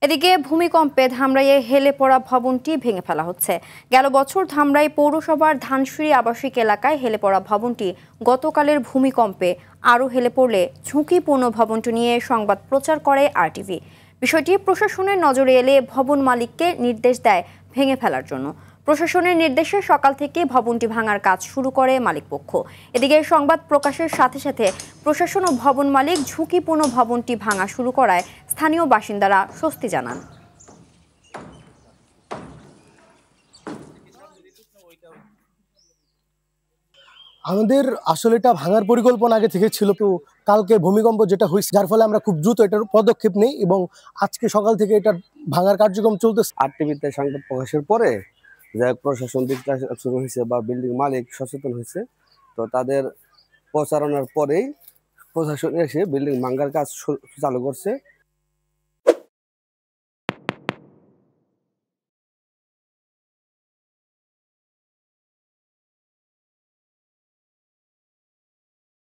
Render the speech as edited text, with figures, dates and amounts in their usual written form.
এদিকে ভূমিকম্পে ধামরাইয়ে হেলে পড়া ভবনটি ভেঙে ফেলা হচ্ছে। গেল বছর ধামরাই পৌরসভার ধানসিঁড়ি আবাসিক এলাকায় হেলে পড়া ভবনটি গতকালের ভূমিকম্পে আরও হেলে পড়লে ঝুঁকিপূর্ণ ভবনটি নিয়ে সংবাদ প্রচার করে আরটিভি। বিষয়টি প্রশাসনের নজরে এলে ভবন মালিককে নির্দেশ দেয় ভেঙে ফেলার জন্য। প্রশাসনের নির্দেশে সকাল থেকে ভবনটি ভাঙার কাজ শুরু করে মালিকপক্ষ। এদিকে সংবাদ প্রকাশের সাথে সাথে প্রশাসন ও ভবন মালিক ঝুঁকিপূর্ণ ভবনটি ভাঙা শুরু করায় স্থানীয় বাসিন্দারা স্বস্তি জানান। আমাদের আসলে এটা ভাঙার পরিকল্পনা আগে থেকে ছিল, তো কালকে ভূমিকম্প যেটা হয়েছে যার ফলে আমরা খুব দ্রুত এটার পদক্ষেপ নেই এবং আজকে সকাল থেকে এটা ভাঙার কার্যক্রম চলতেছে। আরটিভিতে সংবাদ প্রকাশের পরে যে প্রশাসন দিকটা শুরু হয়েছে বা বিল্ডিং মালিক সচেতন হয়েছে, তো তাদের প্রচারণার পরেই প্রশাসন এসে বিল্ডিং ভাঙার কাজ চালু করছে।